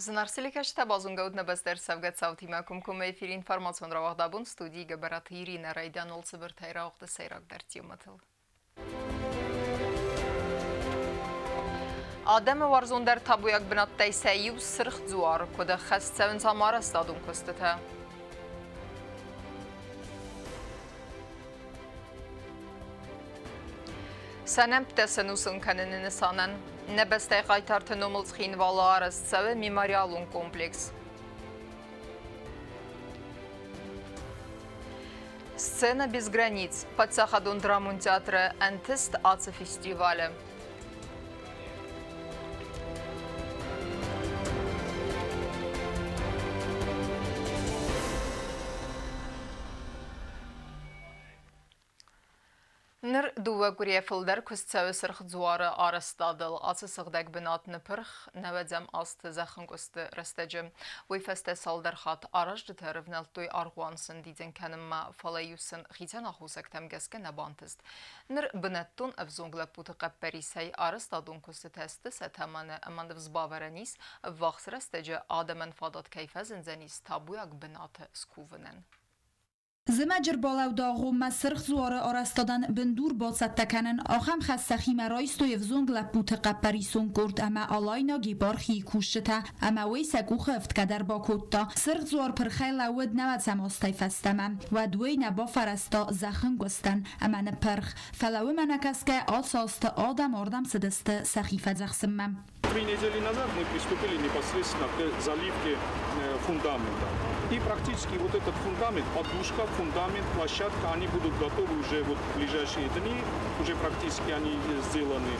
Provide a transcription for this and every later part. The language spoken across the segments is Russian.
Զնարսիլիքաշ տաբազուն գաուդնը բստեր սավգատ սավթիմակում կում էվիր ինվարմացիոն ռավաղդաբուն ստուդիի գբարատ Իրինա Ռայդյան ոլցը բրթայր աղդը սայրակ դարդիու մտıl. Ademı varzonder tabuyak binat teyseyi u sırx zuar koda xəstəvin zamara stadun kıstıtə. Sənem ptəsənusun kənini sanen nebestəy qaytartın omılz xinvalı arastsəvə memorialun kompleks. Сцена без границ. Под Сахадун драмун театра «Антест» АЦ фестиваля. Ныр дуа гурия фылдар күстсәві сырх зуары арыстадыл. Асы сығдаг бінатны пырх, нәвәдзәм асты зәхін көсті рәстәджі. Уй фәсті салдар хат аражды тәрівнәлтуй арғуансын дейден кәнімма фалайюсын хитен ахусак тәмгәске нәбантызд. Ныр бінәттун әвзонглап путы қәппәрисәй арыстадун көсті тәсті сәтәмәні әманды взбаварәнис вақс рәстәджі адамын фадат кәйфәзін зәнис табуяк бінаты скувынен. زمجر بالاو داغو مسرخ زواره آرستادن بندور باسد تکنن آخم خستخی مرایست و یفزونگ لپوت قپریسون کرد اما آلاینا گیبارخی کوشته اما وی سگو خفت کدر با کتا سرخ زوار پرخی لود نوید سماستای فستمم و دوی نبا فرستا زخن گستن اما نپرخ فلوی منکس که آساست آدم آردم سدست سخیفت زخسمم 3 недели назад мы приступили непосредственно к заливке фундамента. И практически вот этот фундамент, подушка, фундамент, площадка, они будут готовы уже вот в ближайшие дни, уже практически они сделаны.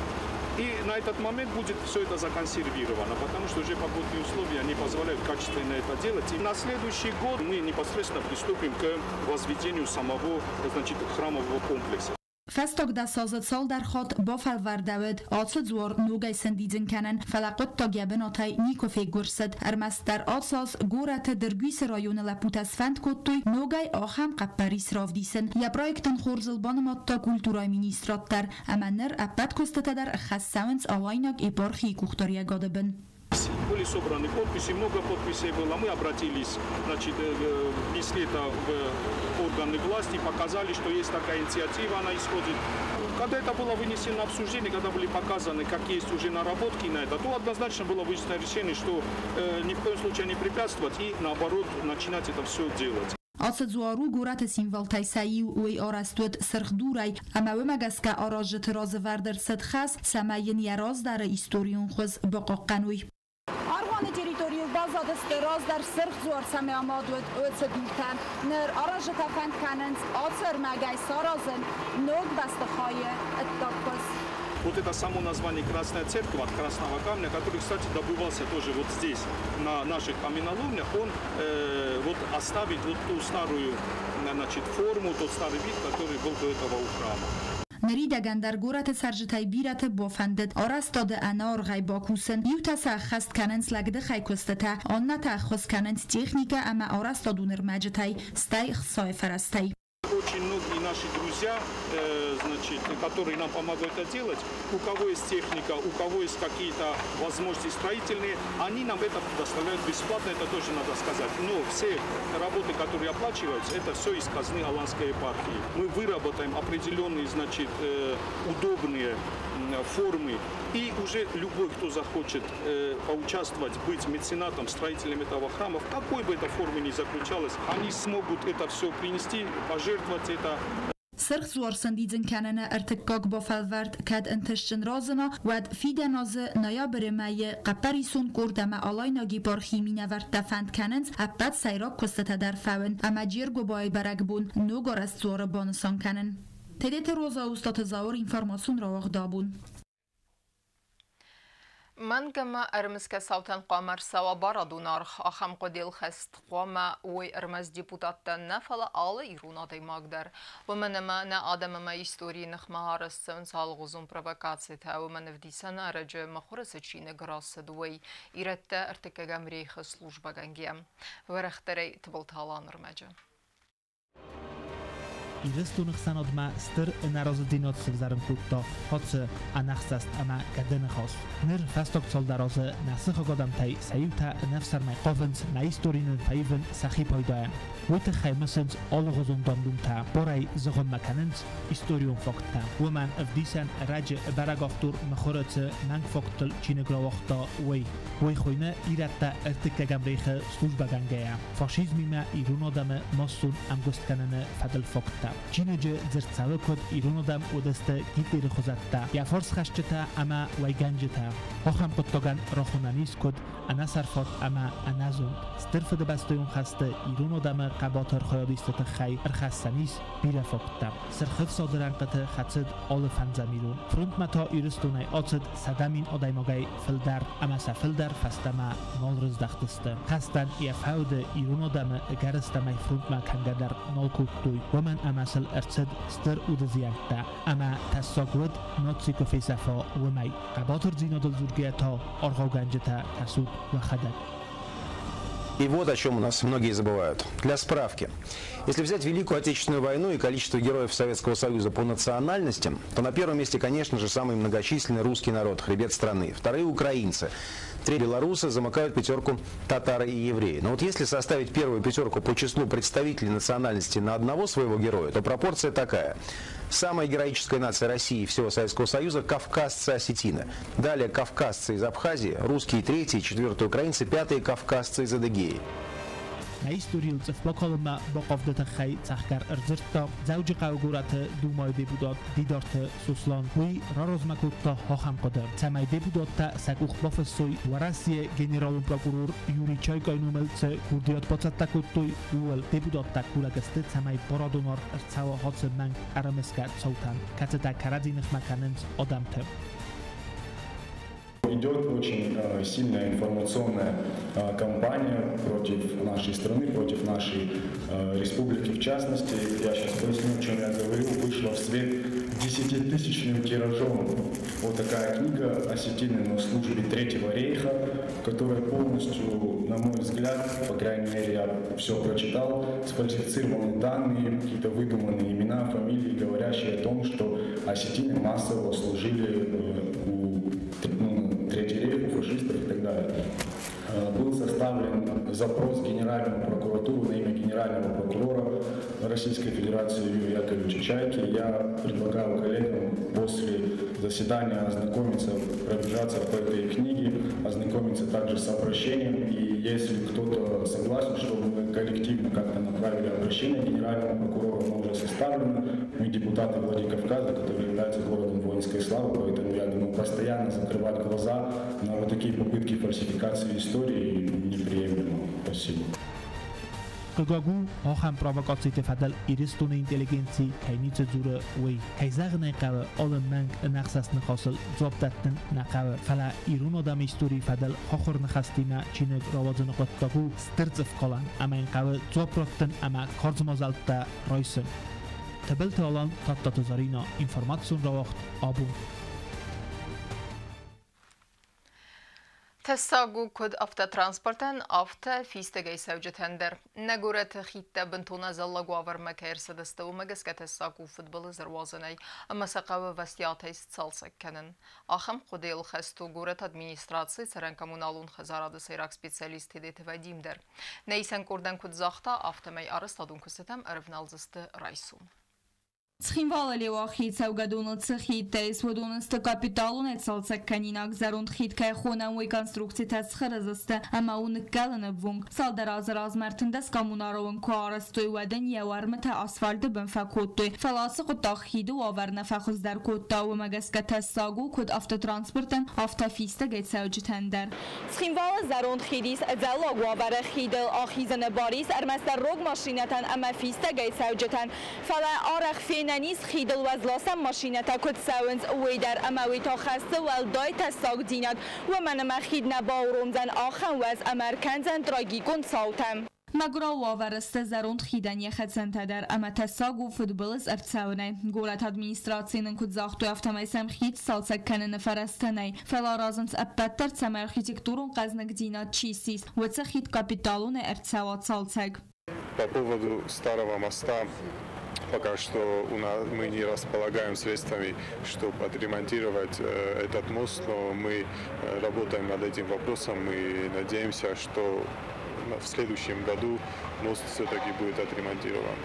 И на этот момент будет все это законсервировано, потому что уже погодные условия не позволяют качественно это делать. И на следующий год мы непосредственно приступим к возведению самого, значит, храмового комплекса. فستاق ده سازد سال در خود با فلوردود آتس زور نوگای سندیدن کنن فلقات تا گبناتای نیکوفی گرسد ارمست در آتساز گورت درگویس رایون لپوت از فند کتوی نوگای آخم قپریس راف دیسن یا پرایکتن خورزلبان ماتا کلتورای مینیسترات در امنر اپت کستت در خستاونس آوائناک ایبارخی کوختاری گاده بن. Были собраны подписи, много подписей было. Мы обратились, значит, внесли это в органы власти, показали, что есть такая инициатива, она исходит. Когда это было вынесено на обсуждение, когда были показаны, как есть уже наработки на это, то однозначно было вынесено решение, что ни в коем случае не препятствовать и, наоборот, начинать это все делать. آسد زوارو گورت سیموال تایسایی و ای آرستود سرخ دورای اما و مگس که آراجت راز وردر صد خس سماین یراز در ایستوریون خوز بقا قنوی آروان تریتوریو بازاد استراز در سرخ زوار سمی آمادود اوت دورتن نر آراجت افند کننز آسر مگای سارازن نوگ بستخای اتاقز Вот это само название Красная Церковь от красного камня, который, кстати, добывался тоже вот здесь, на наших каменоломнях, он вот оставит вот ту старую, значит, форму, тот старый вид, который был до этого у храма. نریدگن در گورت سرجتای بیرت بافندد آرستاد انار غی باکوسن یو تسخست کننس لگده خی کستتا آن نتخص کننس تکنیکا اما آرستادونر مجتای ستای خصای فرستای Очень многие наши друзья, значит, которые нам помогают это делать, у кого есть техника, у кого есть какие-то возможности строительные, они нам это предоставляют бесплатно, это тоже надо сказать. Но все работы, которые оплачиваются, это все из казны Аланской епархии. Мы выработаем определенные, значит, удобные формы, и уже любой, кто захочет поучаствовать, быть меценатом, строителем этого храма, в какой бы эта форме ни заключалась, они смогут это все принести, пожертвовать это. سرخ زوار سندیدن کننه ارتکاک با فلورد کد انتشتن رازنا ود فیده نازه نیا برمایه قپریسون کردمه آلای ناگی بارخی می نورد دفند کننز اپد سیراک کستت در فون اما جیرگو بای برگ بون نوگار از زوار بانسان کنن تدیت روزا استاد زاور اینفارماسون را واقع من جمع ارمز كساوتن قامر سوا باردون ارخ اخم قديل خست قام وي ارمز ديبوتاتن نفلا آل ایرونا دی مقدر و من ما نا آدم ما استوری نخ مهارستن سال غزون پروکاتسی تا و من ودیسن ارج مخورس چین گراس دوی ایرت ارتکگم ریخ سلوجبا گنگیم و رختری تبلتالان رمجه irystunnych sanod ma styr narodzinocy w Zarynkutto, hocy anachsast ama gadynechos. Nyr fastok soldarozy na sychogodam tej sajuta nefsarmaj kowenc na istorinen fajwen sachipojdoen. Wojtek Heimesens ologozon dondumta, poraj zogon makanens, istorium fokta. Woman w disan radzie baragoftur mechorece mang foktel cinegrowochta wej. Wej chojne irata ertyka gamreiche służba gangeja. Faszyzmima i runodame mossun angustkanene fadel fokta. Cinedzie zercały kod i runodam udeste gitty rychozatta. Ja forschaszczyta ama wajgandzita. Ocham podtogan rochonanis kod anasarfot ama anazun. Styrfy debastują haste i runodame kaboter choyodistete chaj archassanis bira fokta. Serchew soderanqete hacyd ole fanzamilun. Front ma to irystunaj ocyd sadamin odajmogaj feldar amasa feldar fastama nolrys dachtyste. Hastan i faude i runodame garystamaj front ma kangadar nolkuttuj. Woman amasel ercyd styr udezjanta ama tassogwyd noci kofejsafo wymaj. Kaboter zinodol zurgia to orgogandzita kasud wachadak. И вот о чем у нас многие забывают. Для справки. Если взять Великую Отечественную войну и количество героев Советского Союза по национальностям, то на первом месте, конечно же, самый многочисленный русский народ, хребет страны. Вторые – украинцы. Третьи – белорусы, замыкают пятерку татары и евреи. Но вот если составить первую пятерку по числу представителей национальности на одного своего героя, то пропорция такая. Самая героическая нация России и всего Советского Союза – кавказцы-осетины. Далее кавказцы из Абхазии, русские третьи, четвертые украинцы, пятые кавказцы из Адыгеи. Na historii w Plokolma Bokowde Techaj Cachkar Erzyrto, Zawdzi Kałguraty Dumoj Debudot Didorte Suslon, Ui Rorozmakutto Hocham Koder, Camaj Debudotta Sakuch Profesuj, Warasje Generalum Prokuror Juri Czojkoj Numelce, Kurdiot Pocatakuttuj, Uel Debudotta Kulagesty, Camaj Porodunor Ercało Hoce Mang Arameska Cołtan, Kaceta Karadzinnych Makanens Odamte. Идет очень сильная информационная кампания против нашей страны, против нашей республики в частности. Я сейчас поясню, о чем я говорю. Вышла в свет 10-тысячным тиражом вот такая книга «Осетины на службе Третьего рейха», которая полностью, на мой взгляд, по крайней мере, я все прочитал, сфальсифицированы данные, какие-то выдуманные имена, фамилии, говорящие о том, что осетины массово служили у Третий рейх, у фашистов и так далее. Был составлен запрос в Генеральную прокуратуру на имя генерального прокурора Российской Федерации Юрия Яковлевича Чайки. Я предлагаю коллегам после заседания ознакомиться, пробежаться по этой книге, ознакомиться также с обращением. И если кто-то согласен, чтобы мы коллективно как-то направили обращение генеральному прокурору, оно уже составлено. Мы депутаты Владикавказа, который является городом воинской славы, поэтому я думаю, постоянно закрывать глаза на вот такие попытки фальсификации истории неприемлемо. Спасибо. Kagagu hocham provokacji te fadal iristune inteligencji kainice zure wej kaizagne qawa olan mang naxsasni hosil zobtatdan naqawa fala irunodam isturi fadal hokhorni xastima chinek ravozini qottagu stirtsif qolan amayn qawa zoprotdan ama korzmozalta roysin tabilta olan tattatuzarina informatsion rawacht abu تساقو كود أفتا ترانسبورتن أفتا فيستغي سوجة هندر نقورة خيطة بنتونا زلا قوافر مكاير سدسته ومجس كتساقو فوتبول زروازني أما سقاوة وستياتي ستسالسك كنن آخم قديل خستو قورة أدمينستراتسي سرن كمونالون خزارة سيراك سبيتساليست هديت وديم در نيسان كوردن كود زاختا أفتا مي أرستادون كستم أرفنالزست رايسون Ცხինվալը լիվախից ավգադունը ծխիտ է, սվոդունստը կապիտալուն է ծալցակ կանինակ զարունդ խիտ կայ խոնան ուի կոնստրուկցի տաց խրզստը, ամա ու նկալն է վունգ, սալդարազր ազմերթնդես կամունարովն կո արստոյ վադեն եվարմը թե ասվալդը բնֆակոտոյ, ֆալասը կոտախ հիդու ավարնը ֆախուզդար կոտտավը մագասկա թեսագու կոդ ավտոտրանսպորտն ավտաֆիստը գեցավջի թենդեր։ Ცხինվալը զարունդ խիդիս ձալոգ ավարը խիդել ախիզնը բարիս արմաստար ռոգ մաշինատան ամա ֆիստը գեցավջի فلا أرخ نانیز خیدل وزلاسم ماشینه تا کد سوانز ویدر اموی تا خسته والدای تساق دیناد و من مخید نباورم زن آخن وز امرکنزن دراگی گون ساوتم. مگرا واورسته زروند خیدن یخد سنتدر اما تساق و فوتبالز ارتساونه. گولت ادمینستراتسینن کد زاختو افتمایسم خید سالسک کنن فرستنه. فلا رازنس ابتر تسم ارخیتکتورون قزنک دیناد چیسیس و تس خید کپیتالون ارتساوات سالسک. По поводу старого моста пока что мы не располагаем средствами, чтобы отремонтировать этот мост, но мы работаем над этим вопросом и надеемся, что в следующем году мост все-таки будет отремонтирован.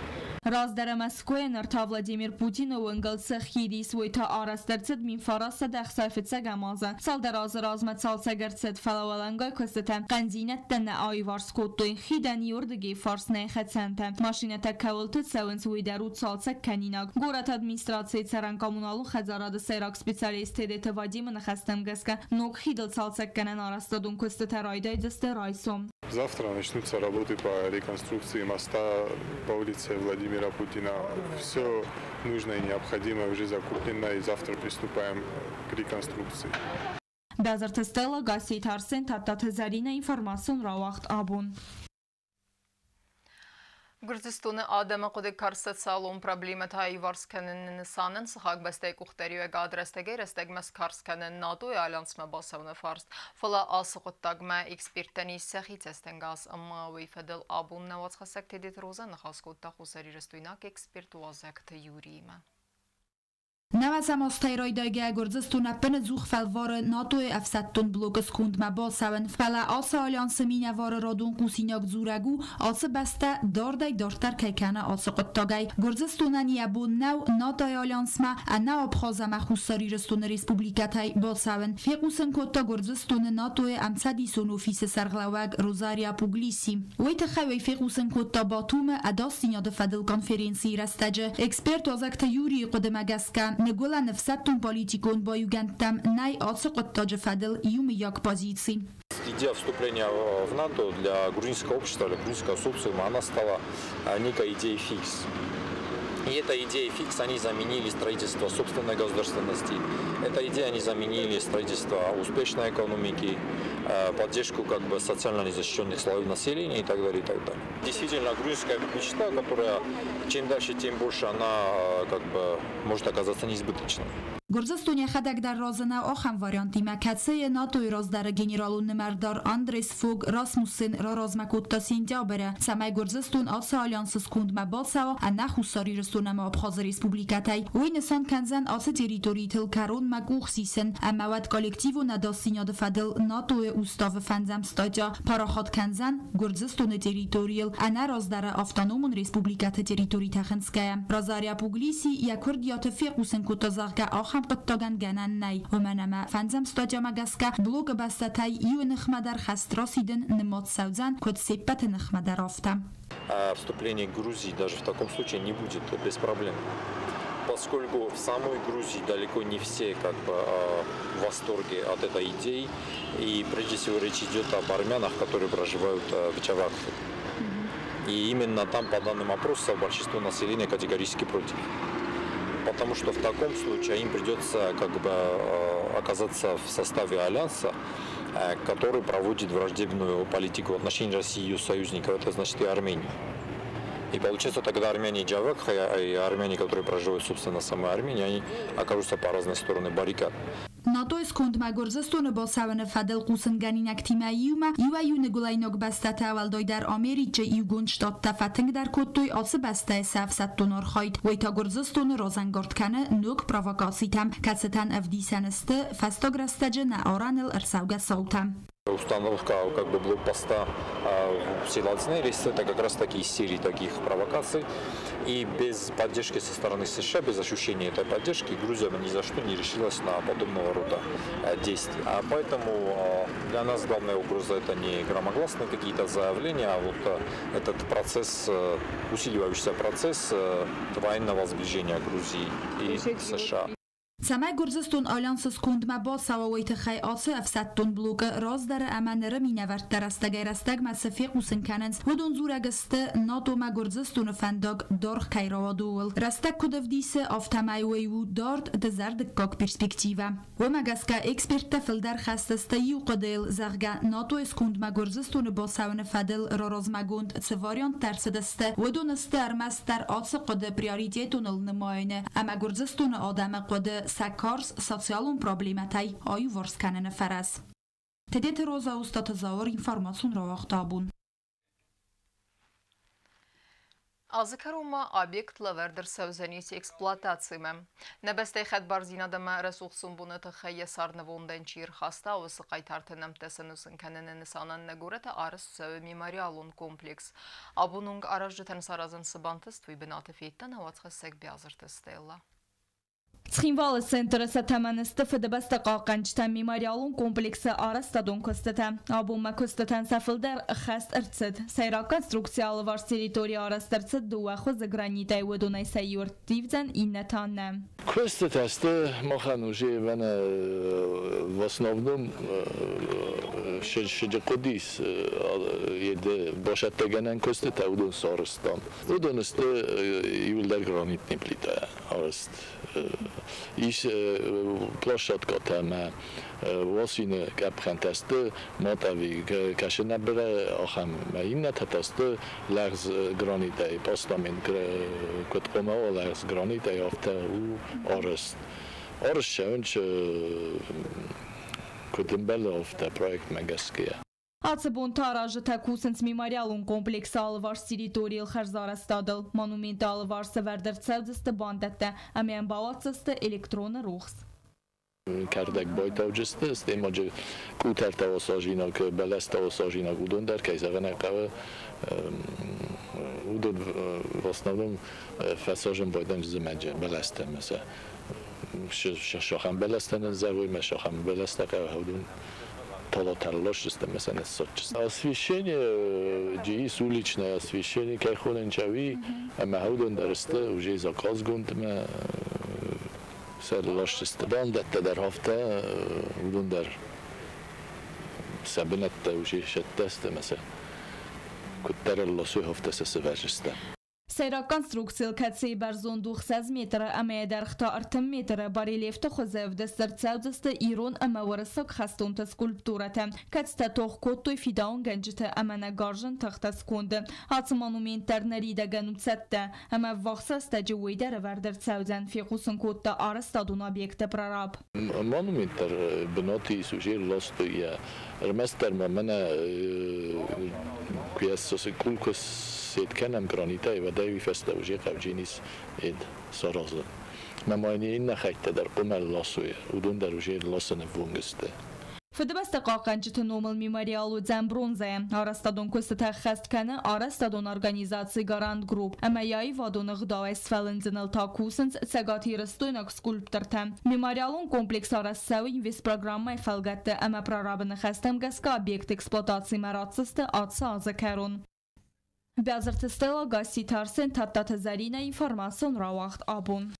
Раздер Москвы нарта Владимир Путин و انگلس خیری سوی تا آرس درصد من فراس دخ صرفت سگمازه سال دراز رازمت سال سگرصد فلاولنگای کستم قنزینت دن آیوارس کتوی خیدن یوردگی فارس نیخت سنتم ماشینت کولت سون سوی درود سال سکنیناگ گورت ادمنستراسی تران کامونالو خزاراد سیراک سپیسالیست دیت وادیم نخستم گسکه نوک خیدل سال سکنن آرس دادون کست رایدای دست رایسوم. Завтра начнутся работы по реконструкции моста по улице Владимира Путина. Все нужное и необходимое уже закуплено, и завтра приступаем к реконструкции. Базарт Стелла Гаси Тарсен Таттат Зарина информацион равахт абун. Gürcistanı adamı qudi karset salon problemetayı varskanın nisanın sıxaq bəstək uxtariyo qadrəstəgə rəstəgməz karskanın NATO-ya alansma basavını farst. Fala asıqıttaqma ekspertəni səxitəstən qaz amma veyfədil abun nəvatsxasək tedit rozan xaskutta xusari rəstuynak ekspert vazaqtı yuriyimə. نوازم استایرایداگه گرزستون اپن زوخ فلوار ناتو افستون بلوگس کند مبا سون فلا آس آلیانس مینوار رادون قوسیناک زورگو آس بسته داردای دارتر که کنه آس قطاگای گرزستونن یبو نو ناتای آلیانس ما انا ابخازم خوستاری رستون ریسپوبلیکتای با سون فیقوسن کتا گرزستون ناتو امسدی سونوفیس سرغلوگ روزاریا پوگلیسی ویت خوی فیقوسن کتا باتوم اداستین یاد فدل کنفرینسی رستجه اکسپرت وزکت یوری قدم گسکن نگولا نفستون политикон боюгантам най отсоқоттоджа фадл юм як позиции. Идея вступления в НАТО для грузинского общества, для грузинского социума, она стала некой идеей фикс. И эта идея фикс, они заменили строительство собственной государственности. Эта идея они заменили строительство успешной экономики, поддержку как бы социально незащищенных слоев населения и так далее, и так далее. Действительно, грузинская мечта, которая чем дальше, тем больше она как бы может оказаться неизбыточной. گرزستونی خدک در رازنه آخم واریانتی مکتسه ناتوی راز در گنرالون نمردار اندریس فوگ راسموسن را رازمکوت تا سینجا بره سمای گرزستون آسا آلیانسس کند مبالسا و نخوستاری رستونم آبخاز ریسپوبلیکتای وی نسان کنزن آسا تریتوری تل کرون مگوخ سیسن امواد کالکتیو نداستینیاد فدل ناتوی اوستاف فنزم ستاجا پاراخات کنزن گرزستون تریتوریل انا راز در آفتانومون ریسپوبلیکت تریتوری تخنسکه رازاریا پوگلیسی یا کردیات فیقوسن کتازاقه آخم قطاگن گنن نی و منما فنزم ستاجا مگسکه بلوگ بستای یو نخمدر خست راسیدن نماد سوزن کد سیپت نخمدر آفتم. Вступление Грузии даже в таком случае не будет без проблем, поскольку в самой Грузии далеко не все как бы в восторге от этой идеи, и прежде всего речь идет об армянах, которые проживают в Чавакхе. И именно там, по данным опросов, большинство населения категорически против. Потому что в таком случае им придется как бы оказаться в составе альянса, который проводит враждебную политику в отношении России и ее союзников, это значит и Армении. И получается тогда армяне и Джавакха, и армяне, которые проживают, собственно, в самой Армении, они окажутся по разные стороны баррикад. NATO skund ma Gürcistan با سوان فدل قوسن گنینک تیماییوما یو نگولینوک بسته اول دای در آمریکا یو گونشتاد تفتنگ در کتوی آس بسته 700 دلار خواهید وی تا گرزستان رازنگارد کنه نوک پرووکاسی تم کستن افدی سنسته فستاگرستجه نارانل ارساوگه سالتم. Установка как бы блокпоста в Силацнерис, это как раз таки из серии таких провокаций. И без поддержки со стороны США, без ощущения этой поддержки, Грузия ни за что не решилась на подобного рода действия. А поэтому для нас главная угроза это не громогласные какие-то заявления, а вот этот процесс, усиливающийся процесс военного сближения Грузии и США. سمای گرزستون آلیانسس کند ما با سواویت خی آسه 700 دن بلوگ راز در امن رمی نورد در رستگ مسافی قوسن کننز و دون زورگست ناتو ما گرزستون فنداگ دارخ کی روادول رستگ کدف دیسه آفتمای ویو دارد دزرد کاک پرسپکتیوه و مگسکا اکسپرت تفل در خستسته یو قدیل زغگا ناتو اسکند ما گرزستون با سوان فدل را راز مگوند سواریان ترسدسته و دونسته ارمستر آتس قد پریاریتیتون النماینه اما گرزستون آدم قد سکارس سوسیالون پروبلیمتای آیو ورس کنن فرس. تدیت روزا استاد زاور اینفارماسون را وقتابون. Azıkaruma obyekt laverdir sevzenisi eksploatatsiyme. Nebeste xedbar zinadama resursun bunu tıxayya sarnavondan çir xasta ve sıqaytartı nemtesenusun kanının nisanan negurete arız sev memorialun kompleks. Abunung arajcıtan sarazın sıbantist ve binatı fiyitten havatsxasek biyazırtı stella. Цхинвал центра сатаманисты фидбаста қақанчта мемориалун комплексы арастадон көстетен. Абума көстетен сафилдер хаст ирцид. Сайра конструкциялы варс территория арастырцид дуаху за гранитай выдунай сайюртивзен иннетанне. Көстетесті махан уже вана в основном шеджи қудис еді башаттагенен көстете удун сарыстан. Удунысты юлдер гранитный плита араст. Is площадка там восьмина капхантасты мотави кашнабре ахам иннатасты ларз гранитай постамент котома ларз гранитай афта у арест шаунч котембел афта проект магаския. Ацебон таражы такусынц мемориалун комплексы алыварс территорийл харзарастадыл. Монументалы варсы вердер цевдісті бандетті, әмен балатсысты электроны рухс. Kardek bojtavcısты, stemacı kuterta osajinok, belesta osajinok udun der kejzevenek udun в основном фасажем бойдан зимеджи белесте mesela. Şaxan belestenen zavuyma şaxan beleste kavudun. Mesela освещение, здесь уличное освещение, как хоненчави, а мы ходим доросты, уже заказ гонтме, серлашчисты. Бандетте дар хафта, удун дар сабинетте уже шеттесте, mesela. Куттерелласу хафта сесвежисте. Sayra konstruksiya katsi barzon 200 metr ama darxta artim metr barelefta xozev destartsavdasta iron ama warasak khastonta skulpturata katsta toh kotto fidaun ganjita amana garjan taxta skonde hat monumentlar narida ganutsatta ama vaxsasta jwida verdertsavdan fi qusun kotta arastadun obyekta prarab monumentlar binati sujir lostoya rmester mamana kuyas kulkos سيتكلم جرانيتا وداوي فاستوجي قوجينيس إد سرازة ما مايني إن خيت در قمة اللاسوية ودون دروجي اللاسن فونجسته فدبست قاقنجت نوم الميموريال وزنبرونزه арастадон көстіті қастканы арастадон организации Гарант Групп әмі яй вадон ғдау әсфәліндініл такусынс сәгати рыстойнак скульптырты. Мемориалун комплекс арастсауи инвест программай фәлгәтті әмі прорабыны қастамгасқа объект эксплуатации маратсысты атсы азы кәрун. Бязырты стела гасси тарсен таттаты зарина информацион равахт абун.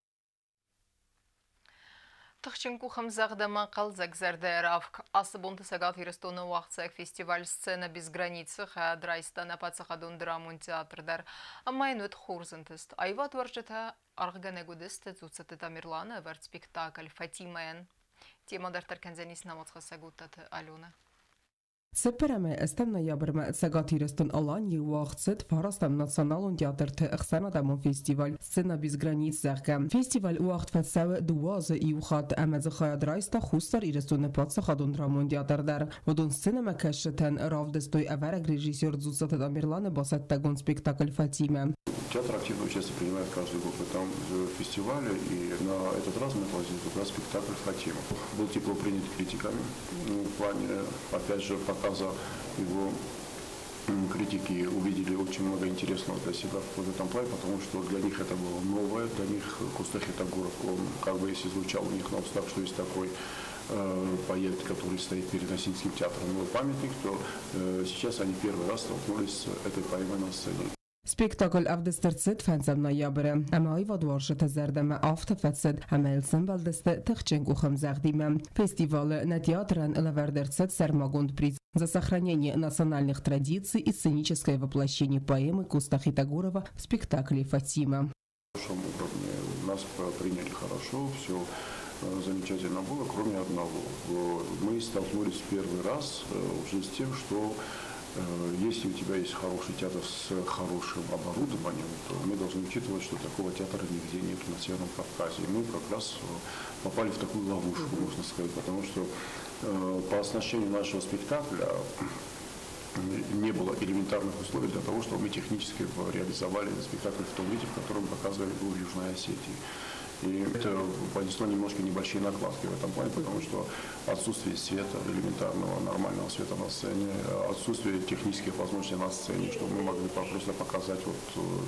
Тахченку хамзагдама қалзак зардайравк. Асыбонты сагат хирестоны вақцак фестиваль сцена без границы хадрайста на пацахадун драмун театрдар. Амайнут хурзентист. Айват варжета арганегудисты цуцаты тамирланы вард спектакль Фатимаен. Тема дартарканзанис наматхасагутаты Алена. Сеппераме estăm ноябрьме цагатирестон аланьи вахцет фарастам националун театрты ixsanadamon festival Scena без границ зеркем. Festival уахт фетсаве дуазы и ухат амазы хаyadraysta хустар ирестон пацахадун драмон театрдар. Водон сцена макашетен равдестой авараг режиссер Зуцата Тамирланы басаттагон спектакль Фатиме. Театр активно участие принимает каждый год в этом фестивале, и на этот раз мы проводим как раз спектакль «Фатима». Был тепло принят критиками в плане, опять же, показа его. Критики увидели очень много интересного для себя в этом плане, потому что для них это было новое, для них Костя Хитогоров, он как бы если звучал у них на устах, что есть такой поэт, который стоит перед Осинским театром, новый памятник, то сейчас они первый раз столкнулись с этой поэмой на сцене. Спектакль авдестерцет фэнзам ноябрь. Ама айвад варшата зардама автофетсет. Ама элсэн балдесте тахченг ухам захдима. Фестиваль на театран лавердерцет сармагонд приз за сохранение национальных традиций и сценическое воплощение поэмы Куста Хитогорова в спектакле «Фатима». В высшем уровне нас приняли хорошо, все замечательно было, кроме одного. Мы столкнулись первый раз уже с тем, что если у тебя есть хороший театр с хорошим оборудованием, то мы должны учитывать, что такого театра нигде нет на Северном Кавказе. И мы как раз попали в такую ловушку, можно сказать, потому что по оснащению нашего спектакля не было элементарных условий для того, чтобы мы технически реализовали спектакль в том виде, в котором показывали его в Южной Осетии. И это понесло немножко небольшие накладки в этом плане, потому что отсутствие света, элементарного нормального света на сцене, отсутствие технических возможностей на сцене, чтобы мы могли просто показать вот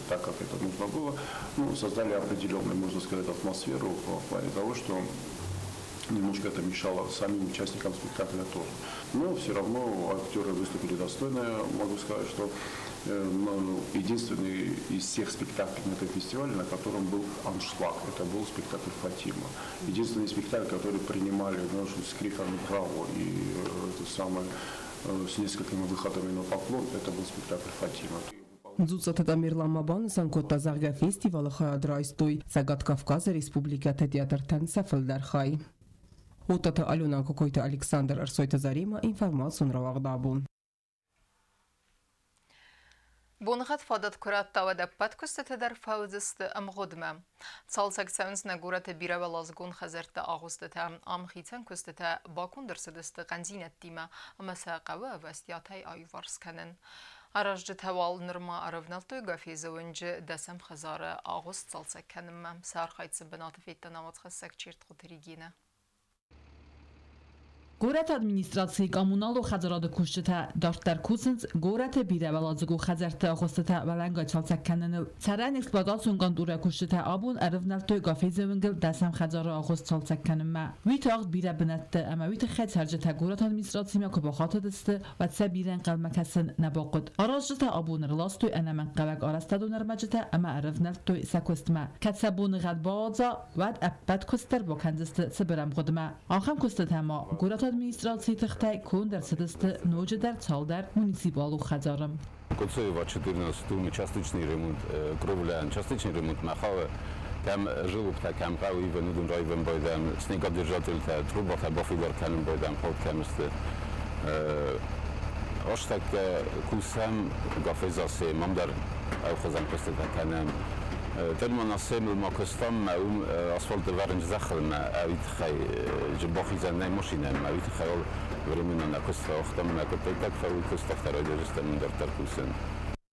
так, как это нужно было, создали определенную, можно сказать, атмосферу в плане того, что немножко это мешало самим участникам спектакля тоже. Но все равно актеры выступили достойно. Могу сказать, что единственный из всех спектаклей на этом фестивале, на котором был аншлаг, это был спектакль «Фатима». Единственный спектакль, который принимали с криками «Браво» и с несколькими выходами на поклон, это был спектакль «Фатима». Ձուծը Միրլամաբանը Սանկոտազարգա ֆեստիվալը խայադրայստույ Սագատ Կավկազը Ռեսպուբլիկա թեատրտան սաֆլդարխայ Ուտատը Ալյոնան Կոկոյտը Ալեքսանդր Արսոյտը Զարիմա ինформацию նրավաղդաբուն بونغت فادت کرات تاود پادکست در فوزست امغدمه. سالسک سونز نگورت بیره و لازگون خزرت آغوستت ام خیتن کستت باکون درسدست قنزینت دیمه اما ساقوه و استیاتای آیوارس کنن. Arajcı teval nırma arıvnaltoy gafize önce desem xazarı ağust salsak kenimem. Sarxaytsı binatı feytten avat xasak çirt xutirigine. Գորաթ ադմինիստրացիայի կոմունալ ու խազարադը կուշտը դարտար կուսնց գորաթը բիրավալածգու խազարտը աղոստը վալանգա չալցականնը ցարան էքսպլուատացիոն կանտուրա կուշտը աբուն արվնալտոյ գաֆեզևնգլ դասամ խազարը աղոստ ցալցականնը վիթաղ բիրաբնատը ամա վիթ խեց հարջտա գորաթ ադմինիստրացիա կոբախատը դստը վացա բիրան qalmakasın նաբոկոտ արաժտը աբուն ռլաստոյ անամն qavaq արաստադոն արմաջտը ամա արվնալտոյ սակոստմա կացաբուն ղadbaaza վատ ապատ կոստեր բոքանդստը սբրամ գոդմա ախամ կոստտամա գորաթ администрации тахтай кондер садасты ноджедар цалдар муниципалу хазарам. Коцеева 14 частичный ремонт кровлян, частичный ремонт махава. Там жил в таком праве в нудун райвен бойдам, снегодержатель та труба та бафигар канем бойдам ход камсты. Аш так кусам гафезасе мамдар авхазам косты канем. تلمن السيم المقصتم أسفلت ورنج زخر ما أويت خي جباخي زناي ماشينا ما أويت خيال ورمينا نقصت أختم ما كنت تكفى وكست أختار جست من درتر كوسن.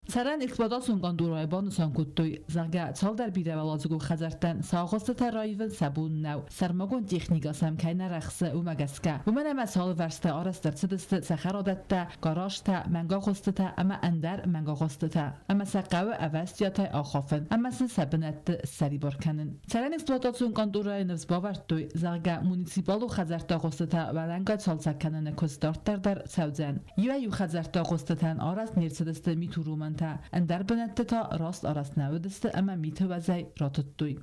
Սարան էքսպլուատացիոն կանդուրայ բանուսան կուտոյ զարգա ցալդար բիրավալածգու խազարտան սաղոստը ռայվն սաբուն նավ սարմագոն տեխնիկա սամքայնա ռախսը ու մագասկա ումանա մասալ վարստը արաստրցդստը սախարադատտա գարաշտա մանգաղոստը ամա անդար մանգաղոստը ամա սակավը ավաստյատայ ախաֆն ամասն սաբնատը սարիբորքանն Սարան էքսպլուատացիոն կանդուրայ նվսբավարտոյ զարգա մունիցիպալու խազարտա ղոստը վալանգա ցալցականն կոստարտար սաուձան յուայ ու խազարտա ղոստան արաս ներցդստը միթուրում Андar бенетте та раст араст наведесте ама митовазай ратуттуй.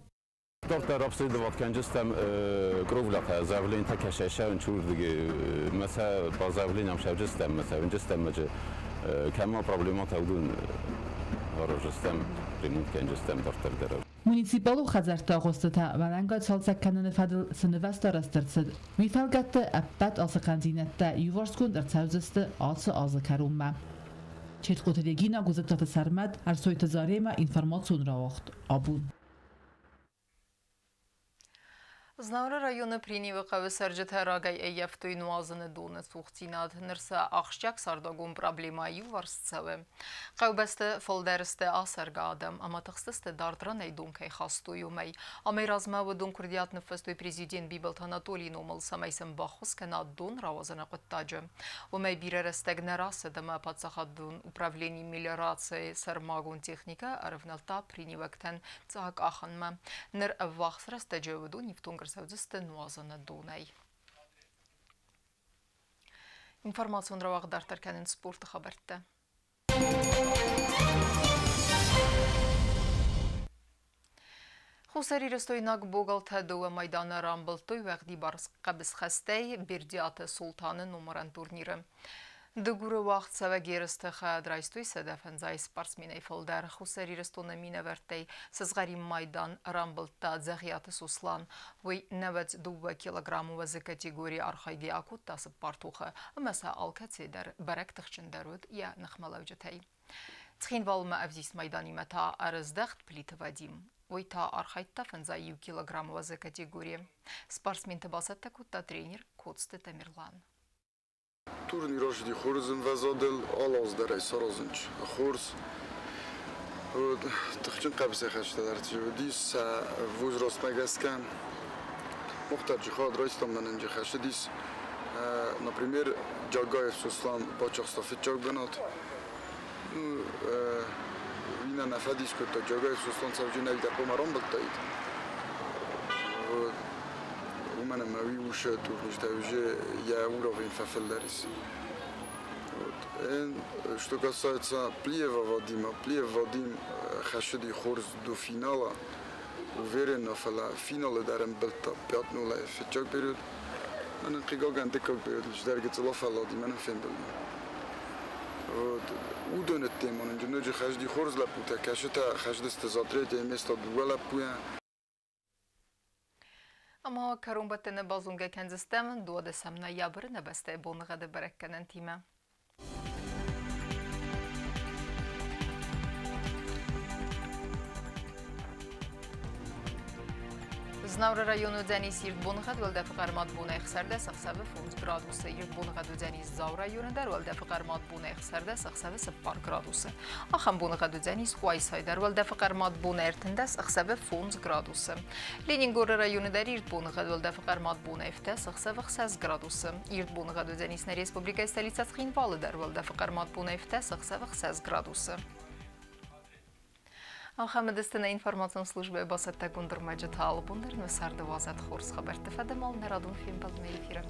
Дортар обследовать канжестам кровлата заявление такашаша чурдиги mesela با заявлением шавжестам mesela önjestам маже кама проблемат авдун арожестам ремонт канжестам дортар дара. Municipalul Xazarta Ағостыта валанга цалцаккананы фадыл сынываста растырцыд. Мифалгатты аппат асы қанзинатта юварскун дарцаузысты асы азы карумма. Четқотелегина гузыктаты сармат арсойты зарема информацион равахт абун. Знавры районы принивы қавы сәржет әрагай әйефтөй нуазыны доны суқтинад нырса ақшчак сардагун проблема юварсцавы. Қавбәсті фылдәрісті асырға адам, ама тықстысты дардран әйдун кәй хастуй умай. Амай размавы дон күрдият нұфыстой президент Бибалт Анатолий номыл самайсын бақус кәнат дон равазыны қыттаджы. Умай бирәрістәг нәрасы дама патсақат дон управление мелиорации сармагун техника арывналта принивактен цақ ахынма. Ныр вақсырасты жауыду нефтунгар Саудисты нуазаны донай. Информацион равағдар тәркәнін спорты қабартты. Хусари ростойнак богал тәдуі майданы рамбылтой вәғди барыс қабыз қастай бердиаты султаны номеран турниры. Дыгуры вақт сәвә герісті қадрайстой сәдәфін зай спортсмен айфылдар Хусари ростойны міне вәрттей сызғари майдан рамбылта зәғияты суслан вай 92 килограммы вазы категория архайги акут тасып партуқы мәсә алкатседер бәрәк тұқчындаруд я нақмалау Тхин валма авзис майдани мата арыздақт плиты вадим. Вай та архайта фенза 1 килограммы вазы категория. Спортсмен табасатта кутта тренер Коцты Тамерлан. турни рашиди хорзен вазадел алаз дарай саразынч хорс تخچن قبل سخشته در دیس وز راست مگسکن مختلف جهاد راستم ننجی خشته دیس например جاگای سوسلان با چاستافی جاگ بنات اینا نفدیش که تا جاگای سوسلان سوجی نوی در پامران بلتایید و من موی وشه تو نشته وجه یا او را این ففل داریس Что касается Плиева Вадим хашиди хорс до финала, уверен в финале дарем белта 5-0 в чак период. Мен қигаган декак период, ждерге целафала ди мен фембел. У донет тема, нёжи хашди хорс ла пута кашита хашдесте за третье место дуэла пуя. Ama karumbatene bazunga kenzistem 2 noyabr nabeste bonğada berekkenen time. Znavra rayonu Deniz Yirtbonğad völde fıqarmat buna xsarda 8 gradusu Yirtbonğad Deniz Zav rayonunda völde fıqarmat buna xsarda 8 gradusu. Axam Bonğad Deniz Quaysayda völde fıqarmat buna ertində 8 gradusu. Leningor rayonunda Yirtbonğad völde fıqarmat buna efta 8 gradusu. Yirtbonğad Deniz Respublika stolica Xinvalıda völde fıqarmat buna efta 8 gradusu. Хамедестина информацион службе басатта гундурмаҷа таалбундар нусар 12 хурс хабар тафадамал нарадун филм балме эфира.